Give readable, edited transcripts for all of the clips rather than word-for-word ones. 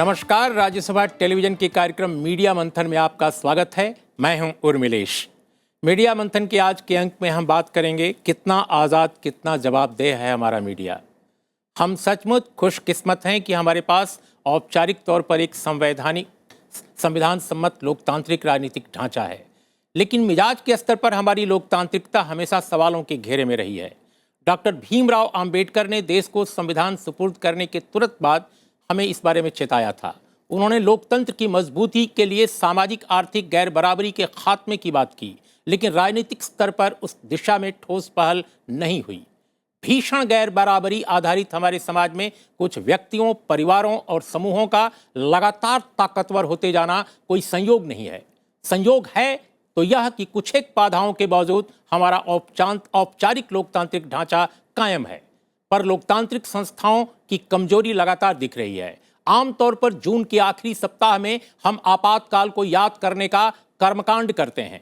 नमस्कार, राज्यसभा टेलीविजन के कार्यक्रम मीडिया मंथन में आपका स्वागत है। मैं हूं उर्मिलेश। मीडिया मंथन के आज के अंक में हम बात करेंगे कितना आज़ाद, कितना जवाबदेह है हमारा मीडिया। हम सचमुच खुशकिस्मत हैं कि हमारे पास औपचारिक तौर पर एक संविधान सम्मत लोकतांत्रिक राजनीतिक ढांचा है, लेकिन मिजाज के स्तर पर हमारी लोकतांत्रिकता हमेशा सवालों के घेरे में रही है। डॉक्टर भीमराव अंबेडकर ने देश को संविधान सुपुर्द करने के तुरंत बाद हमें इस बारे में चेताया था। उन्होंने लोकतंत्र की मजबूती के लिए सामाजिक आर्थिक गैर बराबरी के खात्मे की बात की, लेकिन राजनीतिक स्तर पर उस दिशा में ठोस पहल नहीं हुई। भीषण गैर बराबरी आधारित हमारे समाज में कुछ व्यक्तियों, परिवारों और समूहों का लगातार ताकतवर होते जाना कोई संयोग नहीं है। संयोग है तो यह कि कुछ एक बाधाओं के बावजूद हमारा औपचारिक लोकतांत्रिक ढांचा कायम है, पर लोकतांत्रिक संस्थाओं की कमजोरी लगातार दिख रही है। आमतौर पर जून के आखिरी सप्ताह में हम आपातकाल को याद करने का कर्मकांड करते हैं,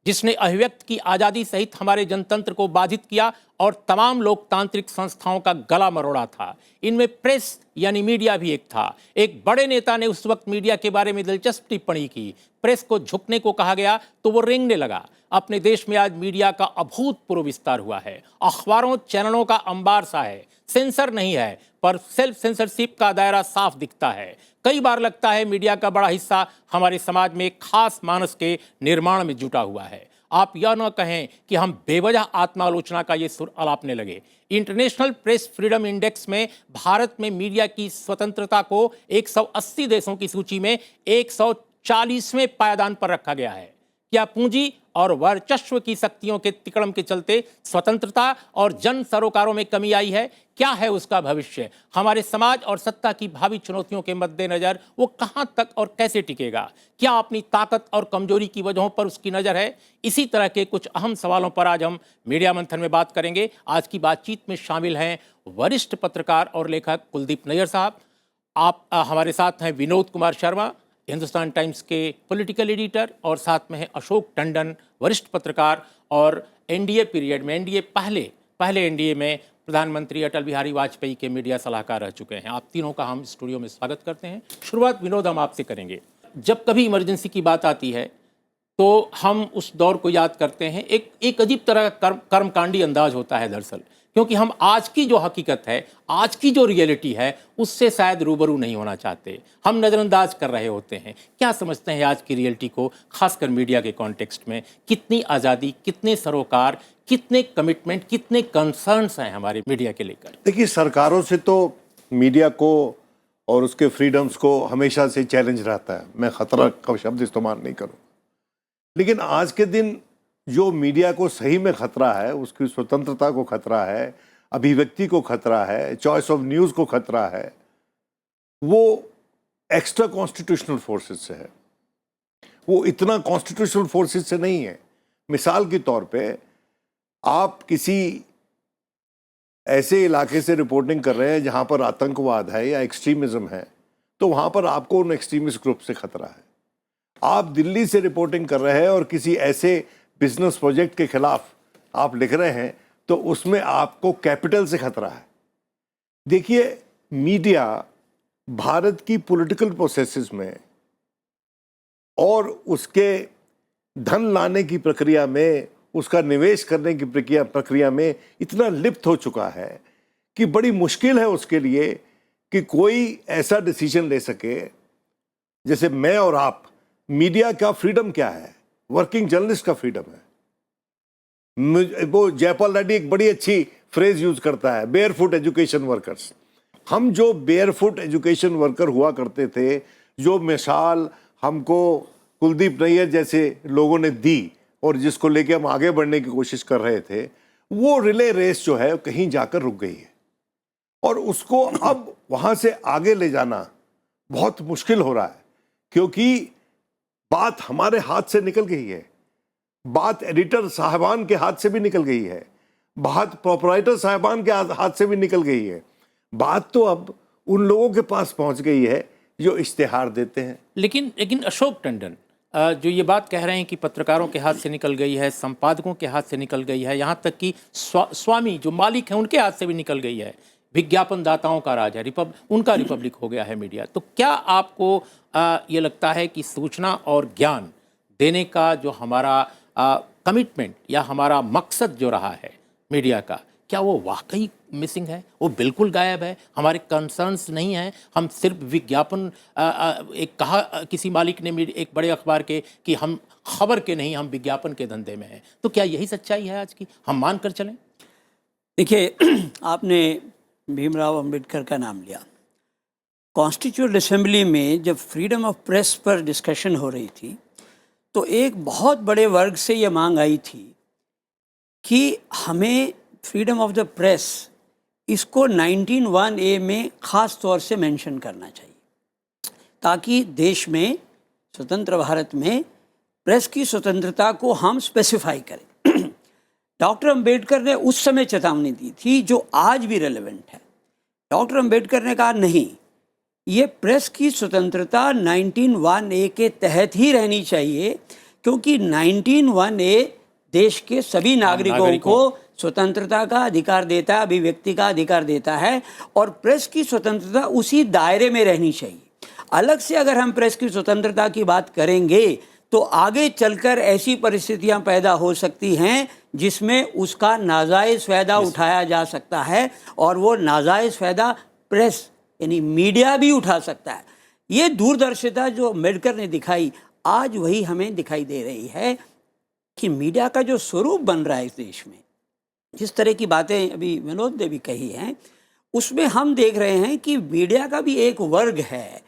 जिसने अभिव्यक्ति की आज़ादी सहित हमारे जनतंत्र को बाधित किया और तमाम लोकतांत्रिक संस्थाओं का गला मरोड़ा था। इनमें प्रेस यानी मीडिया भी एक था। एक बड़े नेता ने उस वक्त मीडिया के बारे में दिलचस्प टिप्पणी की। प्रेस को झुकने को कहा गया तो वो रेंगने लगा। अपने देश में आज मीडिया का अभूतपूर्व विस्तार हुआ है। अखबारों, चैनलों का अंबार सा है। सेंसर नहीं है, पर सेल्फ सेंसरशिप का दायरा साफ दिखता है। कई बार लगता है मीडिया का बड़ा हिस्सा हमारे समाज में एक खास मानस के निर्माण में जुटा हुआ है। आप यह न कहें कि हम बेवजह आत्मालोचना का ये सुर अलापने लगे। इंटरनेशनल प्रेस फ्रीडम इंडेक्स में भारत में मीडिया की स्वतंत्रता को 180 देशों की सूची में 140वें पायदान पर रखा गया है। क्या पूंजी और वर्चस्व की शक्तियों के तिकड़म के चलते स्वतंत्रता और जन सरोकारों में कमी आई है? क्या है उसका भविष्य? हमारे समाज और सत्ता की भावी चुनौतियों के मद्देनजर वो कहां तक और कैसे टिकेगा? क्या अपनी ताकत और कमजोरी की वजहों पर उसकी नजर है? इसी तरह के कुछ अहम सवालों पर आज हम मीडिया मंथन में बात करेंगे। आज की बातचीत में शामिल हैं वरिष्ठ पत्रकार और लेखक कुलदीप नैयर साहब। आप हमारे साथ हैं विनोद कुमार शर्मा, हिंदुस्तान टाइम्स के पॉलिटिकल एडिटर, और साथ में है अशोक टंडन, वरिष्ठ पत्रकार और एनडीए पीरियड में, पहले एनडीए में प्रधानमंत्री अटल बिहारी वाजपेयी के मीडिया सलाहकार रह चुके हैं। आप तीनों का हम स्टूडियो में स्वागत करते हैं। शुरुआत विनोद हम आपसे करेंगे। जब कभी इमरजेंसी की बात आती है तो हम उस दौर को याद करते हैं। एक अजीब तरह का कर्मकांडी अंदाज होता है दरअसल, क्योंकि हम आज की जो हकीकत है, आज की जो रियलिटी है, उससे शायद रूबरू नहीं होना चाहते। हम नज़रअंदाज कर रहे होते हैं। क्या समझते हैं आज की रियलिटी को, खासकर मीडिया के कॉन्टेक्स्ट में? कितनी आज़ादी, कितने सरोकार, कितने कमिटमेंट, कितने कंसर्न्स हैं हमारे मीडिया के लेकर? देखिए, सरकारों से तो मीडिया को और उसके फ्रीडम्स को हमेशा से चैलेंज रहता है। मैं खतरा का शब्द इस्तेमाल नहीं करूँ, लेकिन आज के दिन जो मीडिया को सही में खतरा है, उसकी स्वतंत्रता को खतरा है, अभिव्यक्ति को खतरा है, चॉइस ऑफ न्यूज़ को खतरा है, वो एक्स्ट्रा कॉन्स्टिट्यूशनल फोर्सेस से है। वो इतना कॉन्स्टिट्यूशनल फोर्सेस से नहीं है। मिसाल के तौर पे आप किसी ऐसे इलाके से रिपोर्टिंग कर रहे हैं जहां पर आतंकवाद है या एक्सट्रीमिज्म है, तो वहां पर आपको उन एक्सट्रीमिस्ट ग्रुप से खतरा है। आप दिल्ली से रिपोर्टिंग कर रहे हैं और किसी ऐसे बिजनेस प्रोजेक्ट के खिलाफ आप लिख रहे हैं, तो उसमें आपको कैपिटल से खतरा है। देखिए, मीडिया भारत की पॉलिटिकल प्रोसेसेस में और उसके धन लाने की प्रक्रिया में, उसका निवेश करने की प्रक्रिया में इतना लिप्त हो चुका है कि बड़ी मुश्किल है उसके लिए कि कोई ऐसा डिसीजन ले सके। जैसे मैं और आप, मीडिया का फ्रीडम क्या है? वर्किंग जर्नलिस्ट का फ्रीडम है। वो जयपाल रेड्डी एक बड़ी अच्छी फ्रेज यूज करता है, बेयरफुट एजुकेशन वर्कर्स। हम जो बेयरफुट एजुकेशन वर्कर हुआ करते थे, जो मिसाल हमको कुलदीप नैयर जैसे लोगों ने दी और जिसको लेके हम आगे बढ़ने की कोशिश कर रहे थे, वो रिले रेस जो है कहीं जाकर रुक गई है और उसको अब वहां से आगे ले जाना बहुत मुश्किल हो रहा है, क्योंकि बात हमारे हाथ से निकल गई है। बात एडिटर साहबान के हाथ से भी निकल गई है, बात प्रोपराइटर साहबान के हाथ से भी निकल गई है। बात तो अब उन लोगों के पास पहुंच गई है जो इश्तिहार देते हैं। लेकिन अशोक टंडन जो ये बात कह रहे हैं कि पत्रकारों के हाथ से निकल गई है, संपादकों के हाथ से निकल गई है, यहाँ तक कि स्वामी जो मालिक हैं उनके हाथ से भी निकल गई है। विज्ञापनदाताओं का राज है, उनका रिपब्लिक हो गया है मीडिया। तो क्या आपको ये लगता है कि सूचना और ज्ञान देने का जो हमारा कमिटमेंट या हमारा मकसद जो रहा है मीडिया का, क्या वो वाकई मिसिंग है, वो बिल्कुल गायब है? हमारे कंसर्न्स नहीं हैं, हम सिर्फ विज्ञापन एक कहा किसी मालिक ने एक बड़े अखबार के कि हम खबर के नहीं, हम विज्ञापन के धंधे में हैं। तो क्या यही सच्चाई है आज की, हम मान कर चलें? देखिए, आपने भीमराव अंबेडकर का नाम लिया। कॉन्स्टिट्यूएंट असेंबली में जब फ्रीडम ऑफ प्रेस पर डिस्कशन हो रही थी तो एक बहुत बड़े वर्ग से ये मांग आई थी कि हमें फ्रीडम ऑफ द प्रेस इसको 19(1)(a) में ख़ास तौर से मेंशन करना चाहिए, ताकि देश में, स्वतंत्र भारत में प्रेस की स्वतंत्रता को हम स्पेसिफाई करें। डॉक्टर अंबेडकर ने उस समय चेतावनी दी थी जो आज भी रेलेवेंट है। डॉक्टर अंबेडकर ने कहा नहीं, ये प्रेस की स्वतंत्रता 19(1)(a) के तहत ही रहनी चाहिए, क्योंकि 19(1)(a) देश के सभी नागरिकों को स्वतंत्रता का अधिकार देता है, अभिव्यक्ति का अधिकार देता है, और प्रेस की स्वतंत्रता उसी दायरे में रहनी चाहिए। अलग से अगर हम प्रेस की स्वतंत्रता की बात करेंगे तो आगे चलकर ऐसी परिस्थितियां पैदा हो सकती हैं जिसमें उसका नाजायज़ फ़ायदा उठाया जा सकता है, और वो नाजायज़ फ़ायदा प्रेस यानी मीडिया भी उठा सकता है। ये दूरदर्शिता जो अम्बेडकर ने दिखाई, आज वही हमें दिखाई दे रही है कि मीडिया का जो स्वरूप बन रहा है इस देश में, जिस तरह की बातें अभी विनोद ने भी कही हैं, उसमें हम देख रहे हैं कि मीडिया का भी एक वर्ग है।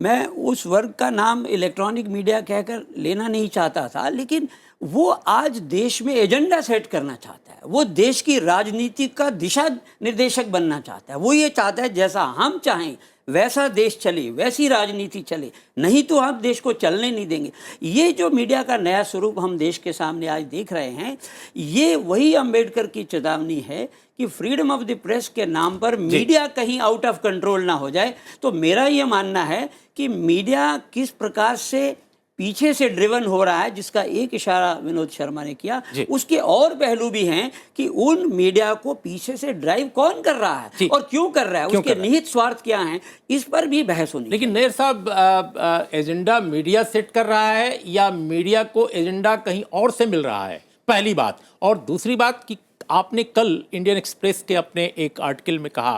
मैं उस वर्ग का नाम इलेक्ट्रॉनिक मीडिया कहकर लेना नहीं चाहता था, लेकिन वो आज देश में एजेंडा सेट करना चाहता है, वो देश की राजनीति का दिशा निर्देशक बनना चाहता है। वो ये चाहता है जैसा हम चाहें वैसा देश चले, वैसी राजनीति चले, नहीं तो हम देश को चलने नहीं देंगे। ये जो मीडिया का नया स्वरूप हम देश के सामने आज देख रहे हैं, ये वही अंबेडकर की चेतावनी है कि फ्रीडम ऑफ द प्रेस के नाम पर मीडिया कहीं आउट ऑफ कंट्रोल ना हो जाए। तो मेरा ये मानना है कि मीडिया किस प्रकार से पीछे से ड्रिवन हो रहा है, जिसका एक इशारा विनोद शर्मा ने किया, उसके और पहलू भी हैं कि उन मीडिया को पीछे से ड्राइव कौन कर रहा है और क्यों कर रहा है, उसके निहित स्वार्थ क्या हैं, इस पर भी बहस होनी। लेकिन नैयर साहब, एजेंडा मीडिया सेट कर रहा है या मीडिया को एजेंडा कहीं और से मिल रहा है, पहली बात। और दूसरी बात कि आपने कल इंडियन एक्सप्रेस के अपने एक आर्टिकल में कहा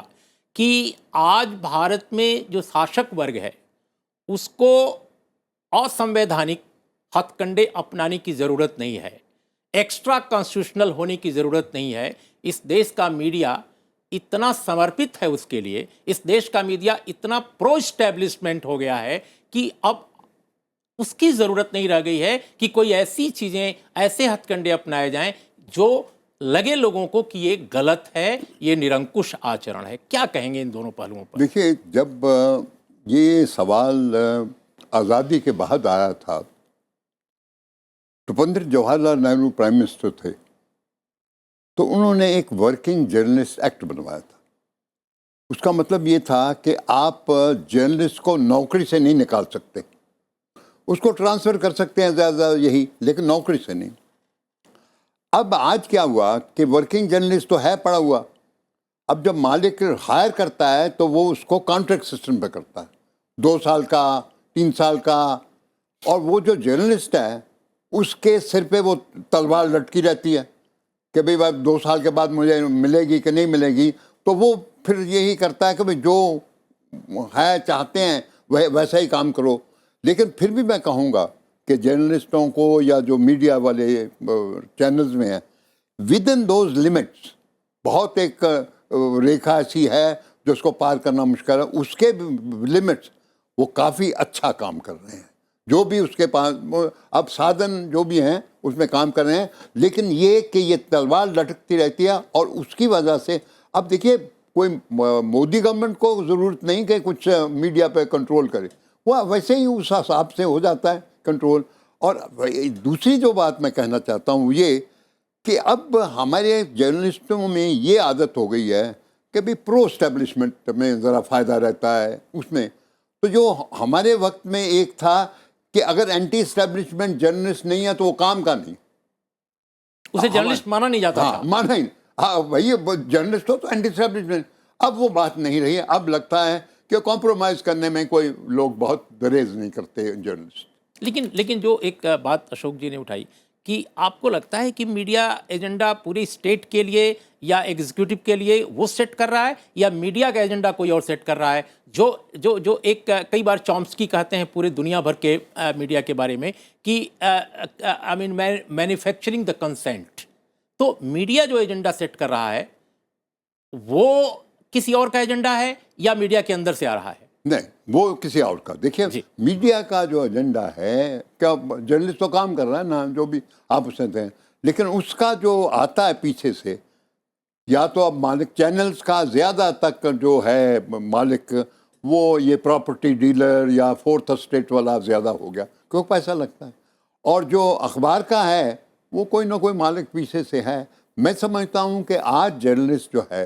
कि आज भारत में जो शासक वर्ग है उसको असंवैधानिक हथकंडे अपनाने की ज़रूरत नहीं है, एक्स्ट्रा कॉन्स्टिट्यूशनल होने की ज़रूरत नहीं है। इस देश का मीडिया इतना समर्पित है उसके लिए, इस देश का मीडिया इतना प्रो एस्टैब्लिशमेंट हो गया है कि अब उसकी ज़रूरत नहीं रह गई है कि कोई ऐसी चीज़ें, ऐसे हथकंडे अपनाए जाएं जो लगे लोगों को कि ये गलत है, ये निरंकुश आचरण है। क्या कहेंगे इन दोनों पहलुओं पर? देखिए, जब ये सवाल आज़ादी के बाद आया था तो पंडित जवाहरलाल नेहरू प्राइम मिनिस्टर थे, तो उन्होंने एक वर्किंग जर्नलिस्ट एक्ट बनवाया था। उसका मतलब ये था कि आप जर्नलिस्ट को नौकरी से नहीं निकाल सकते, उसको ट्रांसफ़र कर सकते हैं ज़्यादा यही, लेकिन नौकरी से नहीं। अब आज क्या हुआ कि वर्किंग जर्नलिस्ट तो है पड़ा हुआ, अब जब मालिक हायर करता है तो वो उसको कॉन्ट्रैक्ट सिस्टम पे करता है, 2 साल का, 3 साल का, और वो जो जर्नलिस्ट है उसके सिर पे वो तलवार लटकी रहती है कि भाई 2 साल के बाद मुझे मिलेगी कि नहीं मिलेगी। तो वो फिर यही करता है कि भाई जो है चाहते हैं वह वैसा ही काम करो। लेकिन फिर भी मैं कहूँगा कि जर्नलिस्टों को या जो मीडिया वाले चैनल्स में हैं, विद इन दोज लिमिट्स, बहुत एक रेखा ऐसी है जो उसको पार करना मुश्किल है, उसके लिमिट्स वो काफ़ी अच्छा काम कर रहे हैं। जो भी उसके पास अब साधन जो भी हैं उसमें काम कर रहे हैं, लेकिन ये कि ये तलवार लटकती रहती है और उसकी वजह से अब देखिए, कोई मोदी गवर्नमेंट को ज़रूरत नहीं कि कुछ मीडिया पे कंट्रोल करे, वह वैसे ही उस हिसाब से हो जाता है कंट्रोल। और दूसरी जो बात मैं कहना चाहता हूँ ये कि अब हमारे जर्नलिस्टों में ये आदत हो गई है कि भाई प्रो एस्टेब्लिशमेंट में ज़रा फ़ायदा रहता है उसमें। तो जो हमारे वक्त में एक था कि अगर एंटी एस्टेब्लिशमेंट जर्नलिस्ट नहीं है तो वो काम का नहीं, उसे जर्नलिस्ट माना नहीं जाता। हाँ, माना ही। हाँ, वही जर्नलिस्ट हो तो एंटी एस्टेब्लिशमेंट। अब वो बात नहीं रही है। अब लगता है कि कॉम्प्रोमाइज़ करने में कोई लोग बहुत दरेज नहीं करते जर्नलिस्ट। लेकिन जो एक बात अशोक जी ने उठाई कि आपको लगता है कि मीडिया एजेंडा पूरी स्टेट के लिए या एग्जीक्यूटिव के लिए वो सेट कर रहा है, या मीडिया का एजेंडा कोई और सेट कर रहा है, जो जो जो एक कई बार चॉम्स्की कहते हैं पूरे दुनिया भर के मीडिया के बारे में कि I mean manufacturing the consent. तो मीडिया जो एजेंडा सेट कर रहा है वो किसी और का एजेंडा है या मीडिया के अंदर से आ रहा है? नहीं, वो किसी और का। देखिए, मीडिया का जो एजेंडा है, क्या जर्नलिस्ट तो काम कर रहा है ना, जो भी आप उससे हैं, लेकिन उसका जो आता है पीछे से, या तो अब मालिक चैनल्स का ज़्यादा तक जो है मालिक, वो ये प्रॉपर्टी डीलर या फोर्थ स्टेट वाला ज़्यादा हो गया क्योंकि पैसा लगता है। और जो अखबार का है वो कोई ना कोई मालिक पीछे से है। मैं समझता हूँ कि आज जर्नलिस्ट जो है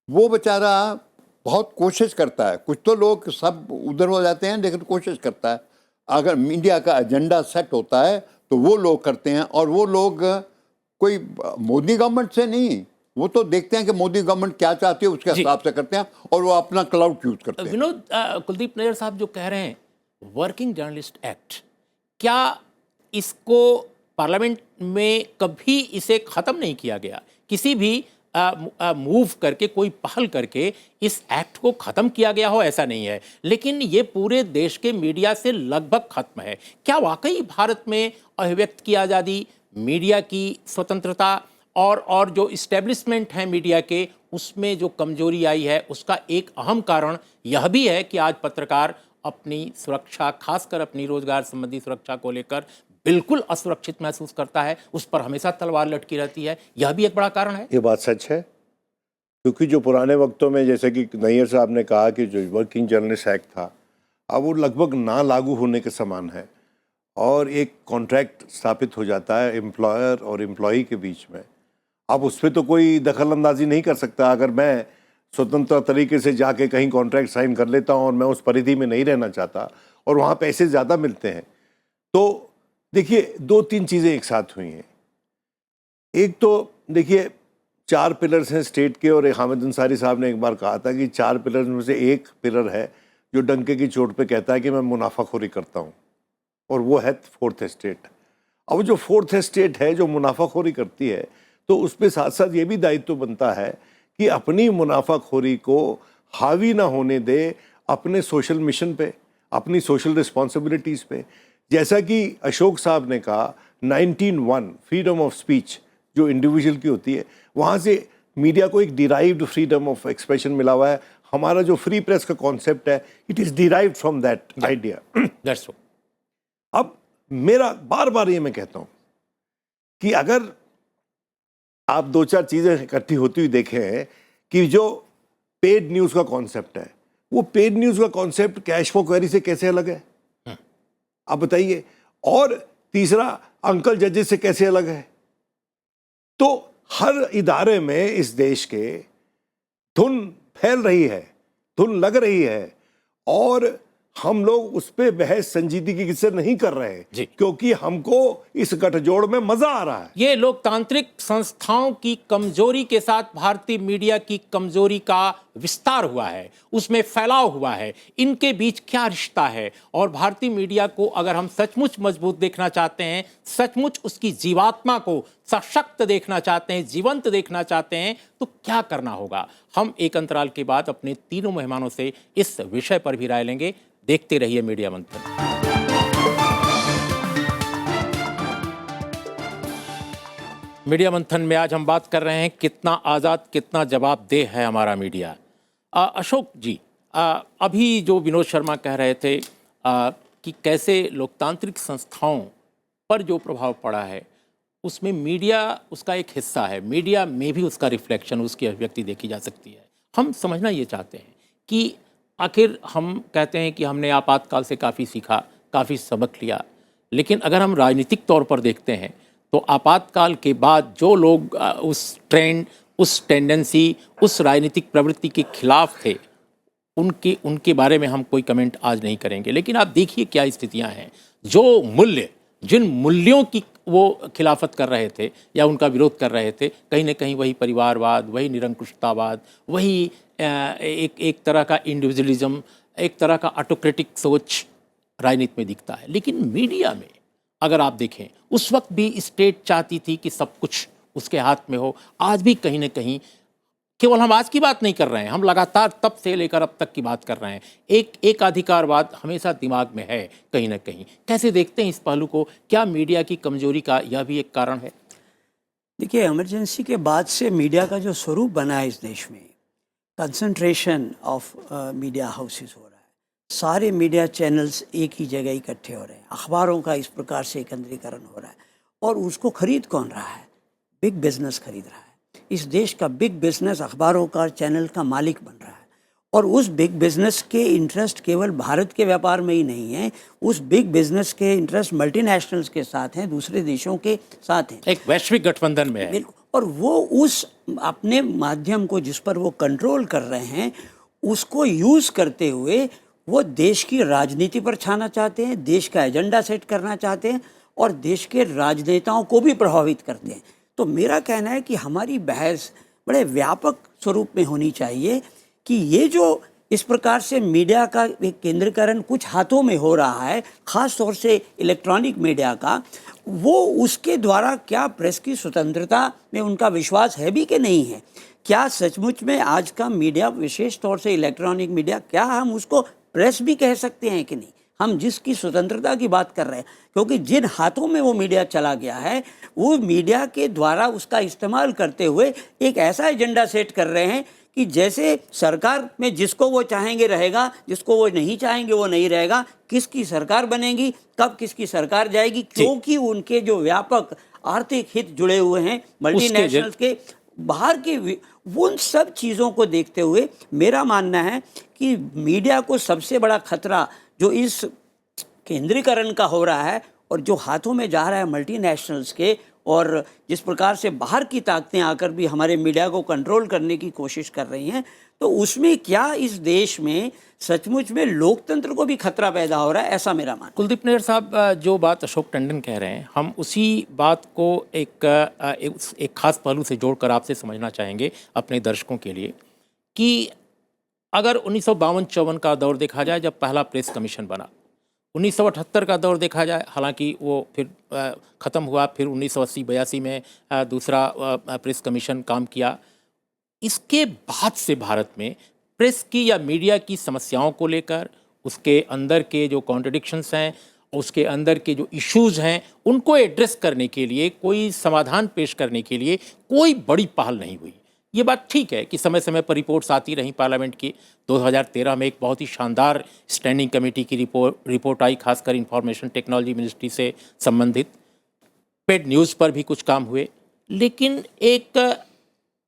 वो बेचारा बहुत कोशिश करता है। कुछ तो लोग सब उधर हो जाते हैं, लेकिन कोशिश करता है। अगर मीडिया का एजेंडा सेट होता है तो वो लोग करते हैं, और वो लोग कोई मोदी गवर्नमेंट से नहीं, वो तो देखते हैं कि मोदी गवर्नमेंट क्या चाहती है, उसके हिसाब से करते हैं, और वो अपना क्लाउड यूज करते हैं। विनोद, कुलदीप नैयर साहब जो कह रहे हैं वर्किंग जर्नलिस्ट एक्ट, क्या इसको पार्लियामेंट में कभी इसे खत्म नहीं किया गया? किसी भी मूव करके, कोई पहल करके इस एक्ट को खत्म किया गया हो, ऐसा नहीं है। लेकिन ये पूरे देश के मीडिया से लगभग खत्म है। क्या वाकई भारत में अभिव्यक्त की आज़ादी, मीडिया की स्वतंत्रता और जो इस्टेब्लिशमेंट है मीडिया के, उसमें जो कमजोरी आई है, उसका एक अहम कारण यह भी है कि आज पत्रकार अपनी सुरक्षा, खासकर अपनी रोजगार संबंधी सुरक्षा को लेकर बिल्कुल असुरक्षित महसूस करता है, उस पर हमेशा तलवार लटकी रहती है। यह भी एक बड़ा कारण है। ये बात सच है, क्योंकि जो पुराने वक्तों में, जैसे कि नैयर साहब ने कहा कि जो वर्किंग जर्नलिस्ट एक्ट था, अब वो लगभग ना लागू होने के समान है, और एक कॉन्ट्रैक्ट स्थापित हो जाता है एम्प्लॉयर और एम्प्लॉई के बीच में। अब उस पर तो कोई दखल अंदाजी नहीं कर सकता। अगर मैं स्वतंत्र तरीके से जाके कहीं कॉन्ट्रैक्ट साइन कर लेता हूँ और मैं उस परिधि में नहीं रहना चाहता और वहाँ पैसे ज़्यादा मिलते हैं, तो देखिए दो तीन चीज़ें एक साथ हुई हैं। एक तो देखिए 4 पिलर्स हैं स्टेट के, और हामिद अंसारी साहब ने एक बार कहा था कि 4 पिलर्स में से एक पिलर है जो डंके की चोट पे कहता है कि मैं मुनाफाखोरी करता हूँ, और वो है फोर्थ एस्टेट। अब जो फोर्थ एस्टेट है जो मुनाफाखोरी करती है, तो उस पर साथ साथ ये भी दायित्व बनता है कि अपनी मुनाफाखोरी को हावी ना होने दे अपने सोशल मिशन पे, अपनी सोशल रिस्पॉन्सिबिलिटीज़ पे। जैसा कि अशोक साहब ने कहा, 19(1) फ्रीडम ऑफ स्पीच जो इंडिविजुअल की होती है, वहाँ से मीडिया को एक डिराइव्ड फ्रीडम ऑफ एक्सप्रेशन मिला हुआ है। हमारा जो फ्री प्रेस का कॉन्सेप्ट है, it is derived from that idea. That's so. अब मेरा बार बार ये मैं कहता हूँ कि अगर आप 2-4 चीज़ें इकट्ठी होती हुई देखें हैं कि जो पेड न्यूज़ का कॉन्सेप्ट है, वो पेड न्यूज़ का कॉन्सेप्ट कैश फॉर क्वेरी से कैसे अलग है, आप बताइए। और तीसरा, अंकल जजेस से कैसे अलग है। तो हर इदारे में इस देश के धुन फैल रही है, धुन लग रही है, और हम लोग उस पर बहस संजीदगी से नहीं कर रहे हैं, क्योंकि हमको इस गठजोड़ में मजा आ रहा है। ये लोकतांत्रिक संस्थाओं की कमजोरी के साथ भारतीय मीडिया की कमजोरी का विस्तार हुआ है, उसमें फैलाव हुआ है। इनके बीच क्या रिश्ता है? और भारतीय मीडिया को अगर हम सचमुच मजबूत देखना चाहते हैं, सचमुच उसकी जीवात्मा को सशक्त देखना चाहते हैं, जीवंत देखना चाहते हैं, तो क्या करना होगा? हम एक अंतराल के बाद अपने तीनों मेहमानों से इस विषय पर भी राय लेंगे। देखते रहिए मीडिया मंथन। मीडिया मंथन में आज हम बात कर रहे हैं कितना आज़ाद, कितना जवाबदेह है हमारा मीडिया। अशोक जी, अभी जो विनोद शर्मा कह रहे थे कि कैसे लोकतांत्रिक संस्थाओं पर जो प्रभाव पड़ा है, उसमें मीडिया उसका एक हिस्सा है। मीडिया में भी उसका रिफ्लेक्शन, उसकी अभिव्यक्ति देखी जा सकती है। हम समझना ये चाहते हैं कि आखिर हम कहते हैं कि हमने आपातकाल से काफ़ी सीखा, काफ़ी सबक लिया, लेकिन अगर हम राजनीतिक तौर पर देखते हैं तो आपातकाल के बाद जो लोग उस ट्रेंड, उस टेंडेंसी, उस राजनीतिक प्रवृत्ति के खिलाफ थे, उनके बारे में हम कोई कमेंट आज नहीं करेंगे। लेकिन आप देखिए क्या स्थितियां हैं। जो मूल्य, जिन मूल्यों की वो खिलाफत कर रहे थे या उनका विरोध कर रहे थे, कहीं ना कहीं वही परिवारवाद, वही निरंकुशतावाद, वही एक तरह का इंडिविजुअलिज्म, एक तरह का ऑटोक्रेटिक सोच राजनीति में दिखता है। लेकिन मीडिया में अगर आप देखें, उस वक्त भी स्टेट चाहती थी कि सब कुछ उसके हाथ में हो। आज भी कहीं ना कहीं, केवल हम आज की बात नहीं कर रहे हैं, हम लगातार तब से लेकर अब तक की बात कर रहे हैं, एक अधिकारवाद हमेशा दिमाग में है कहीं ना कहीं। कैसे देखते हैं इस पहलू को? क्या मीडिया की कमजोरी का यह भी एक कारण है? देखिए, इमरजेंसी के बाद से मीडिया का जो स्वरूप बना है इस देश में, कंसंट्रेशन ऑफ मीडिया हाउसेस हो रहा है। सारे मीडिया चैनल्स एक ही जगह इकट्ठे हो रहे हैं, अखबारों का इस प्रकार से केंद्रीकरण हो रहा है। और उसको खरीद कौन रहा है? बिग बिजनेस खरीद रहा है। इस देश का बिग बिजनेस अखबारों का, चैनल का मालिक बन रहा है। और उस बिग बिजनेस के इंटरेस्ट केवल भारत के व्यापार में ही नहीं है, उस बिग बिजनेस के इंटरेस्ट मल्टीनेशनल्स के साथ हैं, दूसरे देशों के साथ हैं, एक वैश्विक गठबंधन में है। बिल्कुल। और वो उस अपने माध्यम को जिस पर वो कंट्रोल कर रहे हैं, उसको यूज़ करते हुए वो देश की राजनीति पर छाना चाहते हैं, देश का एजेंडा सेट करना चाहते हैं और देश के राजनेताओं को भी प्रभावित करते हैं। तो मेरा कहना है कि हमारी बहस बड़े व्यापक स्वरूप में होनी चाहिए कि ये जो इस प्रकार से मीडिया का एक केंद्रीकरण कुछ हाथों में हो रहा है, ख़ास तौर से इलेक्ट्रॉनिक मीडिया का, वो उसके द्वारा क्या प्रेस की स्वतंत्रता में उनका विश्वास है भी कि नहीं है? क्या सचमुच में आज का मीडिया, विशेष तौर से इलेक्ट्रॉनिक मीडिया, क्या हम उसको प्रेस भी कह सकते हैं कि नहीं? हम जिसकी स्वतंत्रता की बात कर रहे हैं, क्योंकि जिन हाथों में वो मीडिया चला गया है, वो मीडिया के द्वारा उसका इस्तेमाल करते हुए एक ऐसा एजेंडा सेट कर रहे हैं कि जैसे सरकार में जिसको वो चाहेंगे रहेगा, जिसको वो नहीं चाहेंगे वो नहीं रहेगा। किसकी सरकार बनेगी, कब किसकी सरकार जाएगी, क्योंकि उनके जो व्यापक आर्थिक हित जुड़े हुए हैं मल्टीनेशनल्स के, बाहर के, उन सब चीज़ों को देखते हुए मेरा मानना है कि मीडिया को सबसे बड़ा खतरा जो इस केंद्रीकरण का हो रहा है और जो हाथों में जा रहा है मल्टीनेशनल्स के, और जिस प्रकार से बाहर की ताकतें आकर भी हमारे मीडिया को कंट्रोल करने की कोशिश कर रही हैं, तो उसमें क्या इस देश में सचमुच में लोकतंत्र को भी खतरा पैदा हो रहा है, ऐसा मेरा मानना है। कुलदीप नैयर साहब, जो बात अशोक टंडन कह रहे हैं, हम उसी बात को एक खास पहलू से जोड़कर आपसे समझना चाहेंगे अपने दर्शकों के लिए कि अगर 1952-54 का दौर देखा जाए जब पहला प्रेस कमीशन बना, 1978 का दौर देखा जाए, हालांकि वो फिर ख़त्म हुआ, फिर 1980-82 में दूसरा प्रेस कमीशन काम किया। इसके बाद से भारत में प्रेस की या मीडिया की समस्याओं को लेकर, उसके अंदर के जो कॉन्ट्रडिक्शंस हैं, उसके अंदर के जो इश्यूज़ हैं, उनको एड्रेस करने के लिए, कोई समाधान पेश करने के लिए कोई बड़ी पहल नहीं हुई। ये बात ठीक है कि समय समय पर रिपोर्ट्स आती रहीं पार्लियामेंट की। 2013 में एक बहुत ही शानदार स्टैंडिंग कमेटी की रिपोर्ट आई, खासकर इंफॉर्मेशन टेक्नोलॉजी मिनिस्ट्री से संबंधित। पेड न्यूज़ पर भी कुछ काम हुए, लेकिन एक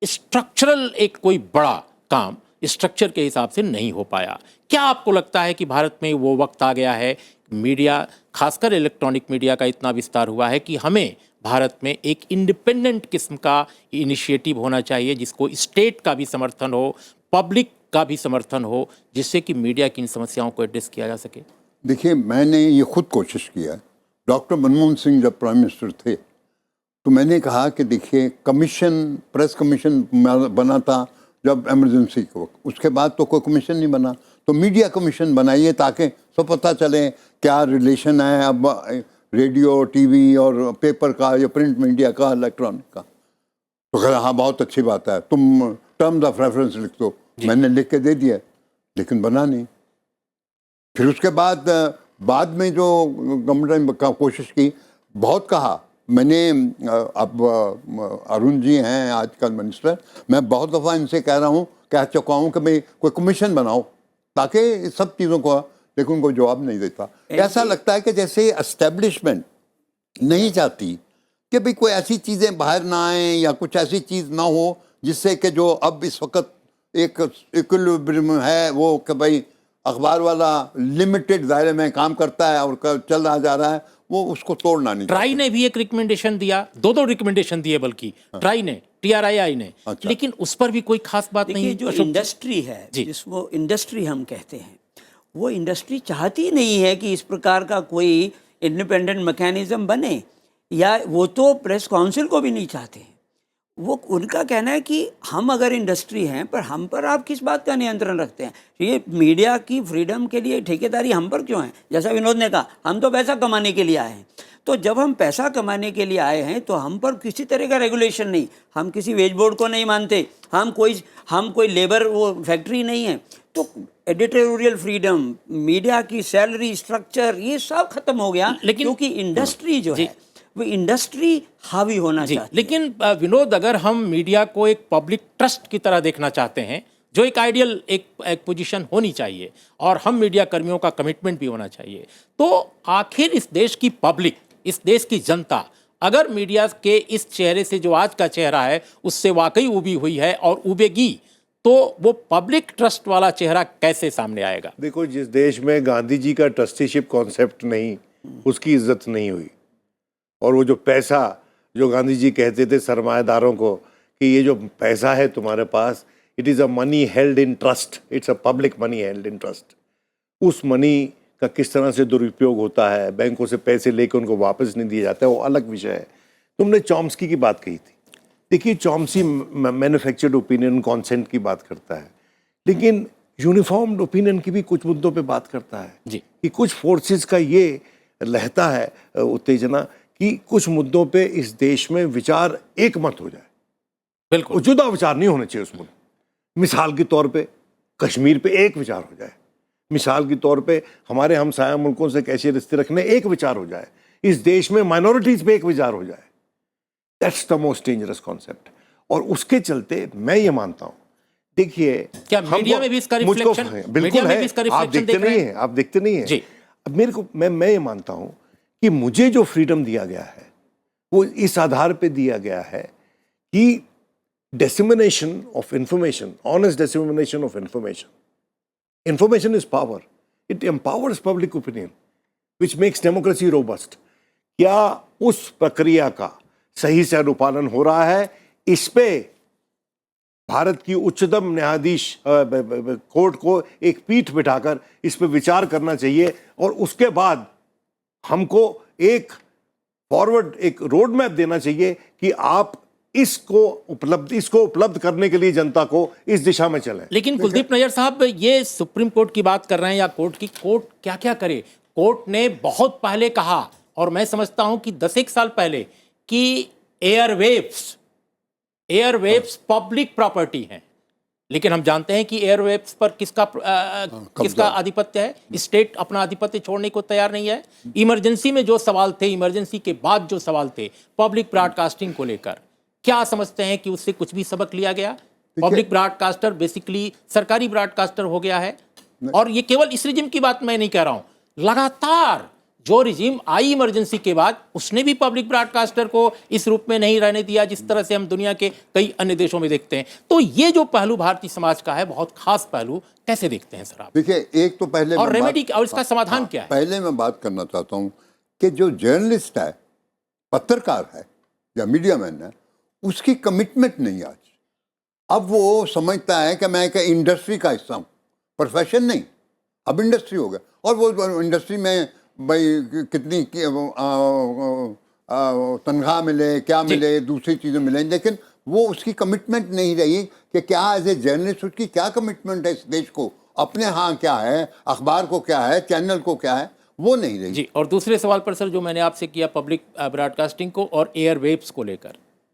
स्ट्रक्चरल एक कोई बड़ा काम स्ट्रक्चर के हिसाब से नहीं हो पाया। क्या आपको लगता है कि भारत में वो वक्त आ गया है, मीडिया, खासकर इलेक्ट्रॉनिक मीडिया का इतना विस्तार हुआ है कि हमें भारत में एक इंडिपेंडेंट किस्म का इनिशिएटिव होना चाहिए, जिसको स्टेट का भी समर्थन हो, पब्लिक का भी समर्थन हो, जिससे कि मीडिया की इन समस्याओं को एड्रेस किया जा सके? देखिए, मैंने ये खुद कोशिश किया है। डॉक्टर मनमोहन सिंह जब प्राइम मिनिस्टर थे तो मैंने कहा कि देखिए, कमीशन, प्रेस कमीशन बना था जब इमरजेंसी के वक्त, उसके बाद तो कोई कमीशन नहीं बना, तो मीडिया कमीशन बनाइए ताकि सब पता चले क्या रिलेशन है अब रेडियो, टीवी और पेपर का, या प्रिंट मीडिया का, इलेक्ट्रॉनिक का। तो कहा हाँ, बहुत अच्छी बात है, तुम टर्म्स ऑफ रेफरेंस लिख दो। मैंने लिख के दे दिया, लेकिन बना नहीं। फिर उसके बाद में जो गवर्नमेंट ने कोशिश की, बहुत कहा मैंने, अब अरुण जी हैं आजकल मिनिस्टर, मैं बहुत दफ़ा इनसे कह रहा हूँ, कह चुका हूँ कि भाई कोई कमीशन बनाओ ताकि सब चीज़ों को, लेकिन उनको जवाब नहीं देता। ऐसा लगता है कि जैसे एस्टेब्लिशमेंट नहीं चाहती कि भाई कोई ऐसी चीज़ें बाहर ना आए या कुछ ऐसी चीज़ ना हो जिससे कि जो अब इस वक्त एक इक्विलिब्रियम है वो कि भाई अखबार वाला लिमिटेड दायरे में काम करता है और चल रहा जा रहा है, वो उसको तोड़ना नहीं। ट्राई ने भी एक रिकमेंडेशन दिया, दो रिकमेंडेशन दिए बल्कि, ट्राई ने, TRII ने, अच्छा। लेकिन उस पर भी कोई खास बात नहीं। जो इंडस्ट्री है, जिसको इंडस्ट्री हम कहते हैं, वो इंडस्ट्री चाहती नहीं है कि इस प्रकार का कोई इंडिपेंडेंट मैकेनिज्म बने, या वो तो प्रेस काउंसिल को भी नहीं चाहते हैं। वो उनका कहना है कि हम अगर इंडस्ट्री हैं, पर हम पर आप किस बात का नियंत्रण रखते हैं? ये मीडिया की फ्रीडम के लिए ठेकेदारी हम पर क्यों है? जैसा विनोद ने कहा, हम तो पैसा कमाने के लिए आए हैं। तो जब हम पैसा कमाने के लिए आए हैं तो हम पर किसी तरह का रेगुलेशन नहीं, हम किसी वेज बोर्ड को नहीं मानते, हम कोई लेबर वो फैक्ट्री नहीं है। तो एडिटोरियल फ्रीडम, मीडिया की सैलरी स्ट्रक्चर, ये सब खत्म हो गया, क्योंकि इंडस्ट्री जो है वो इंडस्ट्री हावी होना चाहिए। लेकिन विनोद, अगर हम मीडिया को एक पब्लिक ट्रस्ट की तरह देखना चाहते हैं, जो एक आइडियल एक पोजीशन होनी चाहिए, और हम मीडिया कर्मियों का कमिटमेंट भी होना चाहिए, तो आखिर इस देश की पब्लिक, इस देश की जनता अगर मीडिया के इस चेहरे से, जो आज का चेहरा है, उससे वाकई उबी हुई है और उबेगी, तो वो पब्लिक ट्रस्ट वाला चेहरा कैसे सामने आएगा? देखो, जिस देश में गांधी जी का ट्रस्टीशिप कॉन्सेप्ट नहीं, उसकी इज्जत नहीं हुई, और वो जो पैसा, जो गांधी जी कहते थे सरमाएदारों को कि ये जो पैसा है तुम्हारे पास, it is a money held in trust, it's a public money held in trust. उस मनी का किस तरह से दुरुपयोग होता है, बैंकों से पैसे लेकर उनको वापस नहीं दिया जाता है, वो अलग विषय है। तुमने चॉम्स्की की बात कही थी। देखिए, चॉम्स्की मैन्युफैक्चर्ड ओपिनियन, कॉन्सेंट की बात करता है, लेकिन यूनिफॉर्म्ड ओपिनियन की भी कुछ मुद्दों पे बात करता है जी। कि कुछ फोर्सेस का ये रहता है उत्तेजना कि कुछ मुद्दों पे इस देश में विचार एक मत हो जाए, बिल्कुल जुदा विचार नहीं होने चाहिए उस मुद्दे। मिसाल के तौर पे कश्मीर पे एक विचार हो जाए, मिसाल के तौर पे हमारे हमसाया मुल्कों से कैसे रिश्ते रखने एक विचार हो जाए, इस देश में माइनॉरिटीज पे एक विचार हो जाए। That's the most dangerous concept. और उसके चलते मैं ये मानता हूँ, देखिए, क्या मीडिया में भी इसका रिफ्लेक्शन, बिल्कुल है, आप देखते नहीं है, आप देखते नहीं है जी। अब मेरे को, मैं ये मानता हूँ कि मुझे जो फ्रीडम दिया गया है वो इस आधार पे दिया गया है कि dissemination of information, honest dissemination of information is power, it empowers public opinion which makes democracy robust. क्या उस प्रक्रिया का सही से अनुपालन हो रहा है? इस पे भारत की उच्चतम न्यायाधीश कोर्ट को एक पीठ बिठाकर इस पे विचार करना चाहिए, और उसके बाद हमको एक फॉरवर्ड, एक रोड मैप देना चाहिए कि आप इसको उपलब्ध करने के लिए जनता को इस दिशा में चलें। लेकिन कुलदीप नैयर साहब, ये सुप्रीम कोर्ट की बात कर रहे हैं या कोर्ट क्या क्या करे? कोर्ट ने बहुत पहले कहा, और मैं समझता हूं कि 10 साल पहले, कि एयरवेव्स पब्लिक प्रॉपर्टी हैं। लेकिन हम जानते हैं कि एयरवेव्स पर किसका आधिपत्य है? स्टेट अपना आधिपत्य छोड़ने को तैयार नहीं है। इमरजेंसी में जो सवाल थे, इमरजेंसी के बाद जो सवाल थे पब्लिक ब्रॉडकास्टिंग को लेकर, क्या समझते हैं कि उससे कुछ भी सबक लिया गया? पब्लिक ब्रॉडकास्टर बेसिकली सरकारी ब्रॉडकास्टर हो गया है। और ये केवल इस रिजिम की बात मैं नहीं कह रहा हूं, लगातार जो रिजिम आई इमरजेंसी के बाद, उसने भी पब्लिक ब्रॉडकास्टर को इस रूप में नहीं रहने दिया जिस तरह से हम दुनिया के कई अन्य देशों में देखते हैं। तो ये जो पहलू भारतीय समाज का है, बहुत खास पहलू, कैसे देखते हैं सर आप? देखिए, एक तो पहले और रेमेडी और इसका समाधान क्या है? पहले मैं बात करना चाहता हूँ कि जो जर्नलिस्ट है, पत्रकार है या मीडिया मैन है, उसकी कमिटमेंट नहीं आज। अब वो समझता है कि मैं एक इंडस्ट्री का हिस्सा हूँ, प्रोफेशन नहीं, अब इंडस्ट्री हो गया। और वो इंडस्ट्री में भाई कितनी तनख्वाह मिले, क्या मिले, दूसरी चीज़ें मिले, लेकिन वो उसकी कमिटमेंट नहीं रही कि क्या एज ए जर्नलिस्ट उसकी क्या कमिटमेंट है इस देश को, अपने यहाँ क्या है, अखबार को क्या है, चैनल को क्या है, वो नहीं रही। जी। और दूसरे सवाल पर सर, जो मैंने आपसे किया पब्लिक ब्रॉडकास्टिंग को और एयरवेव्स को लेकर,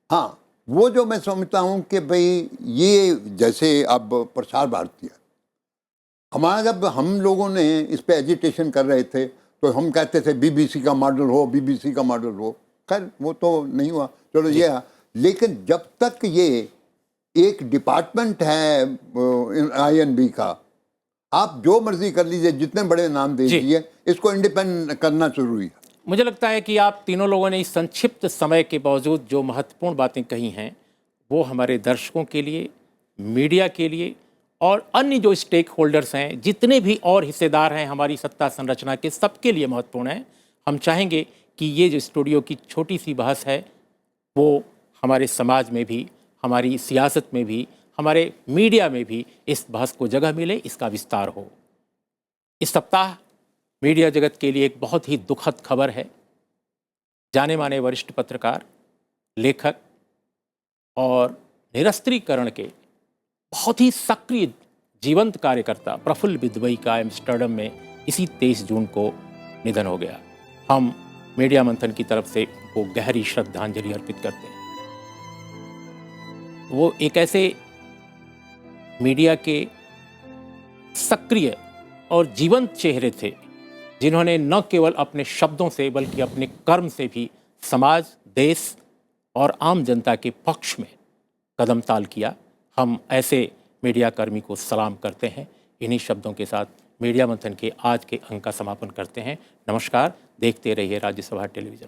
हाँ, वो जो मैं समझता हूँ कि भाई ये जैसे अब प्रसार भारती है, हमारा जब हम लोगों ने इस पे एजिटेशन कर रहे थे तो हम कहते थे बीबीसी का मॉडल हो, बीबीसी का मॉडल हो। खैर वो तो नहीं हुआ, चलो ये है। लेकिन जब तक ये एक डिपार्टमेंट है INB का, आप जो मर्जी कर लीजिए, जितने बड़े नाम दे दीजिए, इसको इंडिपेंडेंट करना जरूरी है। मुझे लगता है कि आप तीनों लोगों ने इस संक्षिप्त समय के बावजूद जो महत्वपूर्ण बातें कही हैं, वो हमारे दर्शकों के लिए, मीडिया के लिए और अन्य जो स्टेक होल्डर्स हैं, जितने भी और हिस्सेदार हैं हमारी सत्ता संरचना के, सबके लिए महत्वपूर्ण है। हम चाहेंगे कि ये जो स्टूडियो की छोटी सी बहस है, वो हमारे समाज में भी, हमारी सियासत में भी, हमारे मीडिया में भी इस बहस को जगह मिले, इसका विस्तार हो। इस सप्ताह मीडिया जगत के लिए एक बहुत ही दुखद खबर है। जाने माने वरिष्ठ पत्रकार, लेखक और निरस्त्रीकरण के बहुत ही सक्रिय जीवंत कार्यकर्ता प्रफुल्ल बिदवई का एम्स्टर्डम में इसी 23 जून को निधन हो गया। हम मीडिया मंथन की तरफ से वो गहरी श्रद्धांजलि अर्पित करते हैं। वो एक ऐसे मीडिया के सक्रिय और जीवंत चेहरे थे जिन्होंने न केवल अपने शब्दों से बल्कि अपने कर्म से भी समाज, देश और आम जनता के पक्ष में कदमताल किया। हम ऐसे मीडिया कर्मी को सलाम करते हैं। इन्हीं शब्दों के साथ मीडिया मंथन के आज के अंक का समापन करते हैं। नमस्कार, देखते रहिए राज्यसभा टेलीविज़न।